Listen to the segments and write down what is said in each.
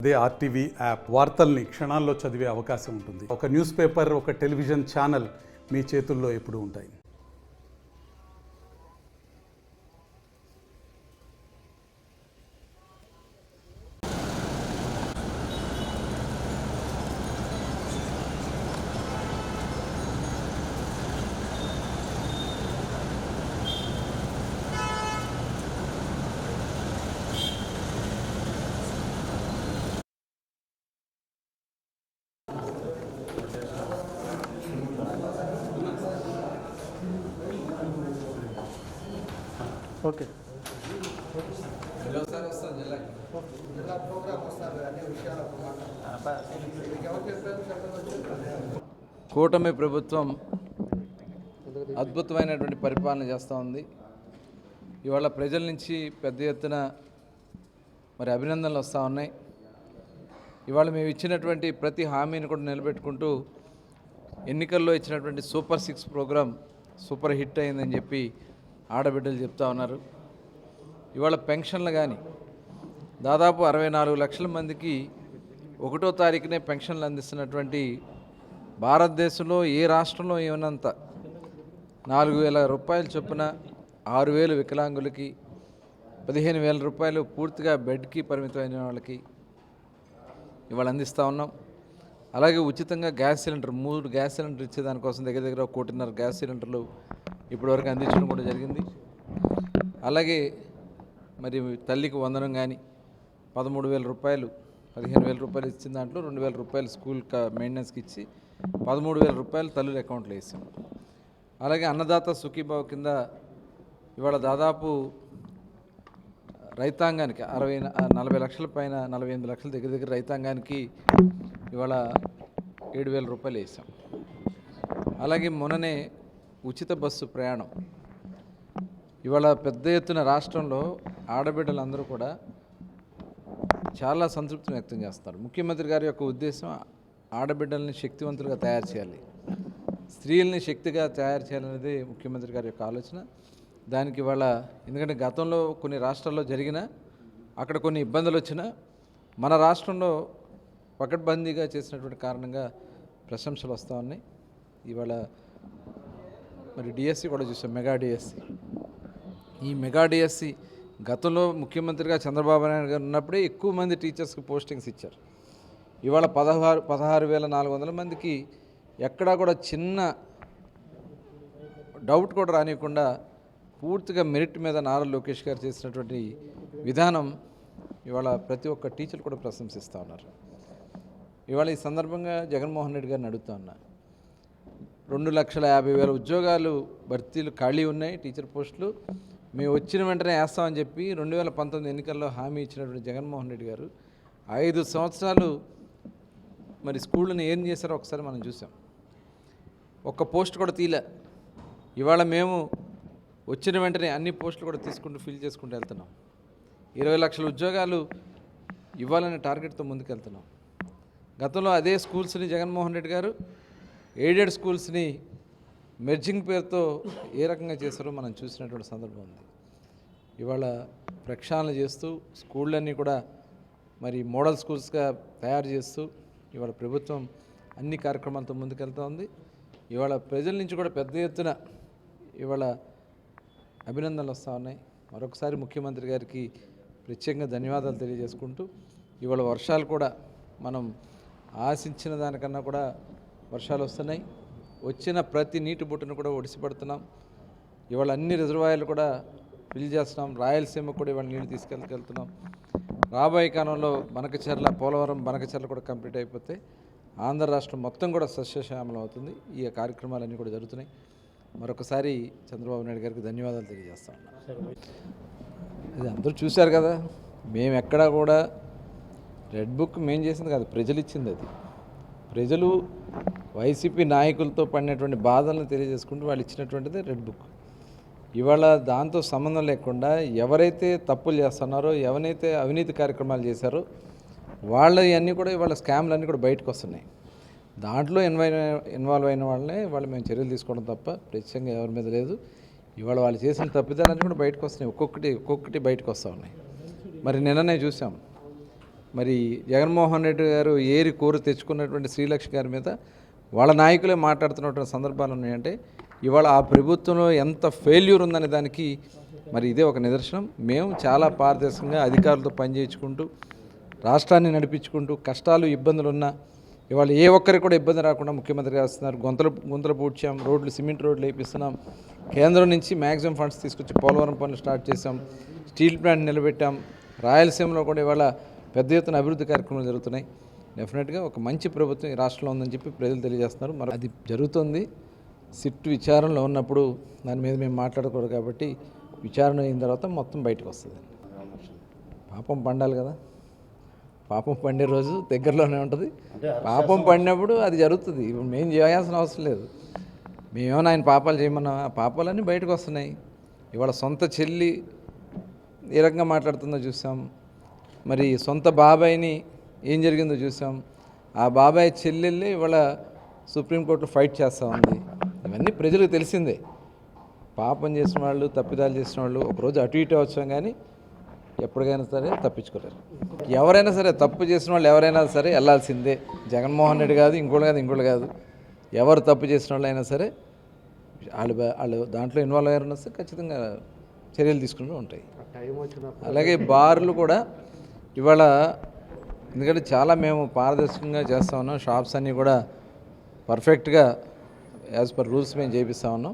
అదే RTV app వార్తల్ని క్షణాల్లో చదివే అవకాశం ఉంటుంది. ఒక న్యూస్ పేపర్, ఒక టెలివిజన్ ఛానల్ మీ చేతుల్లో ఎప్పుడూ ఉంటాయి. ఓకే, కూటమి ప్రభుత్వం అద్భుతమైనటువంటి పరిపాలన చేస్తూ ఉంది. ఇవాళ ప్రజల నుంచి పెద్ద ఎత్తున అభినందనలు వస్తూ ఉన్నాయి. ఇవాళ మేము ఇచ్చినటువంటి ప్రతి హామీని కూడా నిలబెట్టుకుంటూ ఎన్నికల్లో ఇచ్చినటువంటి సూపర్ 6 ప్రోగ్రాం సూపర్ హిట్ అయిందని చెప్పి ఆడబిడ్డలు చెప్తా ఉన్నారు. ఇవాళ పెన్షన్లు కానీ దాదాపు 64 లక్షల మందికి 1వ తారీఖునే పెన్షన్లు అందిస్తున్నటువంటి భారతదేశంలో ఏ రాష్ట్రంలో ఏమన్నంత 4,000 రూపాయలు చొప్పున 6,000 వికలాంగులకి, 15,000 రూపాయలు పూర్తిగా బెడ్కి పరిమితమైన వాళ్ళకి ఇవాళ అందిస్తూ ఉన్నాం. అలాగే ఉచితంగా గ్యాస్ సిలిండర్ 3 గ్యాస్ సిలిండర్ ఇచ్చేదానికోసం దగ్గర 1.5 కోటి గ్యాస్ సిలిండర్లు ఇప్పటివరకు అందించడం కూడా జరిగింది. అలాగే తల్లికి వందనం కానీ 13,000 రూపాయలు, 15,000 రూపాయలు ఇచ్చిన దాంట్లో 2,000 రూపాయలు స్కూల్ మెయింటెనెన్స్కి ఇచ్చి 13,000 రూపాయలు తల్లుల అకౌంట్లో వేసాం. అలాగే అన్నదాత సుఖీభావ కింద ఇవాళ దాదాపు రైతాంగానికి 40 లక్షల పైన 48 లక్షల దగ్గర రైతాంగానికి ఇవాళ 7,000 రూపాయలు వేసాం. అలాగే మొన్ననే ఉచిత బస్సు ప్రయాణం ఇవాళ పెద్ద ఎత్తున రాష్ట్రంలో ఆడబిడ్డలందరూ కూడా చాలా సంతృప్తిని వ్యక్తం చేస్తారు. ముఖ్యమంత్రి గారి యొక్క ఉద్దేశం ఆడబిడ్డల్ని శక్తివంతులుగా తయారు చేయాలి, స్త్రీల్ని శక్తిగా తయారు చేయాలనేది ముఖ్యమంత్రి గారి యొక్క ఆలోచన. దానికి ఇవాళ ఎందుకంటే గతంలో కొన్ని రాష్ట్రాల్లో జరిగిన అక్కడ కొన్ని ఇబ్బందులు వచ్చినా మన రాష్ట్రంలో పకడ్బందీగా చేసినటువంటి కారణంగా ప్రశంసలు వస్తూ ఉన్నాయి. ఇవాళ డిఎస్సి కూడా చూసాం, మెగా డిఎస్సి. ఈ మెగా డిఎస్సి గతంలో ముఖ్యమంత్రిగా చంద్రబాబు నాయుడు గారు ఉన్నప్పుడే ఎక్కువ మంది టీచర్స్కి పోస్టింగ్స్ ఇచ్చారు. ఇవాళ 16,400 మందికి ఎక్కడా కూడా చిన్న డౌట్ కూడా రానివ్వకుండా పూర్తిగా మెరిట్ మీద నారా లోకేష్ గారు చేసినటువంటి విధానం ఇవాళ ప్రతి ఒక్క టీచర్ కూడా ప్రశంసిస్తూ ఉన్నారు. ఇవాళ ఈ సందర్భంగా జగన్మోహన్ రెడ్డి గారిని అడుగుతా ఉన్నా, 2,50,000 ఉద్యోగాలు భర్తీలు ఖాళీ ఉన్నాయి, టీచర్ పోస్టులు మేము వచ్చిన వెంటనే వేస్తామని చెప్పి 2019 ఎన్నికల్లో హామీ ఇచ్చినటువంటి జగన్మోహన్ రెడ్డి గారు 5 సంవత్సరాలు స్కూళ్ళని ఏం చేశారో ఒకసారి మనం చూసాం. ఒక్క పోస్ట్ కూడా తీలే. ఇవాళ మేము వచ్చిన వెంటనే అన్ని పోస్టులు కూడా తీసుకుంటూ ఫిల్ చేసుకుంటూ వెళ్తున్నాం. 20 లక్షల ఉద్యోగాలు ఇవ్వాలనే టార్గెట్తో ముందుకెళ్తున్నాం. గతంలో అదే స్కూల్స్ని జగన్మోహన్ రెడ్డి గారు ఎయిడెడ్ స్కూల్స్ని మెర్జింగ్ పేరుతో ఏ రకంగా చేశారో మనం చూసినటువంటి సందర్భం ఉంది. ఇవాళ ప్రక్షాళన చేస్తూ స్కూళ్ళన్నీ కూడా మోడల్ స్కూల్స్గా తయారు చేస్తూ ఇవాళ ప్రభుత్వం అన్ని కార్యక్రమాలతో ముందుకెళ్తూ ఉంది. ఇవాళ ప్రజల నుంచి కూడా పెద్ద ఎత్తున ఇవాళ అభినందనలు వస్తూ ఉన్నాయి. మరొకసారి ముఖ్యమంత్రి గారికి ప్రత్యేకంగా ధన్యవాదాలు తెలియజేసుకుంటూ ఇవాళ వర్షాలు కూడా మనం ఆశించిన దానికన్నా కూడా వర్షాలు వస్తున్నాయి. వచ్చిన ప్రతి నీటి బొట్టును కూడా ఒడిసిపడుతున్నాం. ఇవాళ అన్ని రిజర్వాయర్లు కూడా ఫిల్ చేస్తున్నాం. రాయలసీమకు కూడా ఇవాళ నీళ్లు తీసుకెళ్తున్నాం. రాబోయే కాలంలో పోలవరం బనకచెర్ల కూడా కంప్లీట్ అయిపోతే ఆంధ్ర రాష్ట్రం మొత్తం కూడా సస్యశ్యామలం అవుతుంది. ఈ కార్యక్రమాలన్నీ కూడా జరుగుతున్నాయి. మరొకసారి చంద్రబాబు నాయుడు గారికి ధన్యవాదాలు తెలియజేస్తా ఉన్నాను. అది అందరూ చూశారు కదా, మేము ఎక్కడా కూడా రెడ్ బుక్ మేము చేసింది కాదు, ప్రజలు ఇచ్చింది. అది ప్రజలు వైసీపీ నాయకులతో పడినటువంటి బాధలను తెలియజేసుకుంటూ వాళ్ళు ఇచ్చినటువంటిది రెడ్ బుక్. ఇవాళ దాంతో సంబంధం లేకుండా ఎవరైతే తప్పులు చేస్తున్నారో, ఎవరైతే అవినీతి కార్యక్రమాలు చేశారో వాళ్ళ ఇవన్నీ కూడా ఇవాళ స్కామ్లు అన్నీ కూడా బయటకు వస్తున్నాయి. దాంట్లో ఇన్వాల్వ్ అయిన వాళ్ళనే వాళ్ళు మేము చర్యలు తీసుకోవడం తప్ప ప్రత్యేకంగా ఎవరి మీద లేదు. ఇవాళ వాళ్ళు చేసిన తప్పిదాలన్నీ కూడా బయటకు వస్తున్నాయి, ఒక్కొక్కటి బయటకు వస్తూ ఉన్నాయి. నిన్ననే చూసాం, మరి జగన్మోహన్ రెడ్డి గారు ఏరి కోరి తెచ్చుకున్నటువంటి శ్రీలక్ష్మి గారి మీద వాళ్ళ నాయకులే మాట్లాడుతున్నటువంటి సందర్భాలు ఉన్నాయంటే ఇవాళ ఆ ప్రభుత్వంలో ఎంత ఫెయిల్యూర్ ఉందనే దానికి మరి ఇదే ఒక నిదర్శనం. మేము చాలా పారదర్శకంగా అధికారులతో పనిచేయించుకుంటూ రాష్ట్రాన్ని నడిపించుకుంటూ కష్టాలు ఇబ్బందులు ఉన్నా ఇవాళ ఏ ఒక్కరికి కూడా ఇబ్బంది రాకుండా ముఖ్యమంత్రి గారు వస్తున్నారు. గుంతలు పూడ్చాం, రోడ్లు సిమెంట్ రోడ్లు వేపిస్తున్నాం, కేంద్రం నుంచి మ్యాక్సిమం ఫండ్స్ తీసుకొచ్చి పోలవరం పనులు స్టార్ట్ చేసాం, స్టీల్ ప్లాంట్ నిలబెట్టాం, రాయలసీమలో కూడా ఇవాళ పెద్ద ఎత్తున అభివృద్ధి కార్యక్రమాలు జరుగుతున్నాయి. డెఫినెట్గా ఒక మంచి ప్రభుత్వం ఈ రాష్ట్రంలో ఉందని చెప్పి ప్రజలు తెలియజేస్తున్నారు. మరి అది జరుగుతుంది. సిట్ విచారణలో ఉన్నప్పుడు దాని మీద మేము మాట్లాడకూడదు కాబట్టి విచారణ అయిన తర్వాత మొత్తం బయటకు వస్తుంది. పాపం పండాలి కదా, పాపం పండే రోజు దగ్గరలోనే ఉంటుంది. పాపం పడినప్పుడు అది జరుగుతుంది. ఇప్పుడు మేము చేయాల్సిన అవసరం లేదు. మేమేమైనా ఆయన పాపాలు చేయమన్నా ఆ పాపాలన్నీ బయటకు వస్తున్నాయి. ఇవాళ సొంత చెల్లి ఏ రకంగా మాట్లాడుతుందో చూసాం. మరి సొంత బాబాయిని ఏం జరిగిందో చూసాం. ఆ బాబాయ్ చెల్లెళ్ళే ఇవాళ సుప్రీంకోర్టులో ఫైట్ చేస్తూ ఉంది. ఇవన్నీ ప్రజలకు తెలిసిందే. పాపం చేసిన వాళ్ళు, తప్పిదాలు చేసిన వాళ్ళు ఒకరోజు అటు ఇటు వచ్చాం, కానీ ఎప్పటికైనా సరే తప్పించుకోలేరు. ఎవరైనా సరే తప్పు చేసిన వాళ్ళు ఎవరైనా సరే వెళ్ళాల్సిందే. జగన్మోహన్ రెడ్డి కాదు, ఇంకోటి కాదు. ఎవరు తప్పు చేసిన వాళ్ళు అయినా సరే వాళ్ళు దాంట్లో ఇన్వాల్వ్ అయ్యారన్నా సరే ఖచ్చితంగా చర్యలు తీసుకుంటూ ఉంటాయి. అలాగే బార్లు కూడా ఇవాళ ఎందుకంటే చాలా మేము పారదర్శకంగా చేస్తూ ఉన్నాం. షాప్స్ అన్నీ కూడా పర్ఫెక్ట్గా యాజ్ పర్ రూల్స్ మేము చేపిస్తూ ఉన్నాం.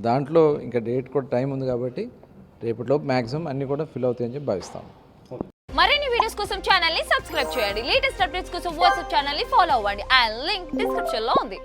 దాంట్లో ఇంకా డేట్ కూడా టైం ఉంది కాబట్టి రేపటిలోపు మ్యాక్సిమం అన్నీ కూడా ఫిల్ అవుతాయని చెప్పి భావిస్తాం. మరిన్ని వీడియోస్ కోసం ఛానల్ ని సబ్స్క్రైబ్ చేయండి. లేటెస్ట్ అప్డేట్స్ కోసం వాట్సాప్ ఛానల్ ని ఫాలో అవ్వండి. ఆ లింక్ డిస్క్రిప్షన్ లో ఉంది.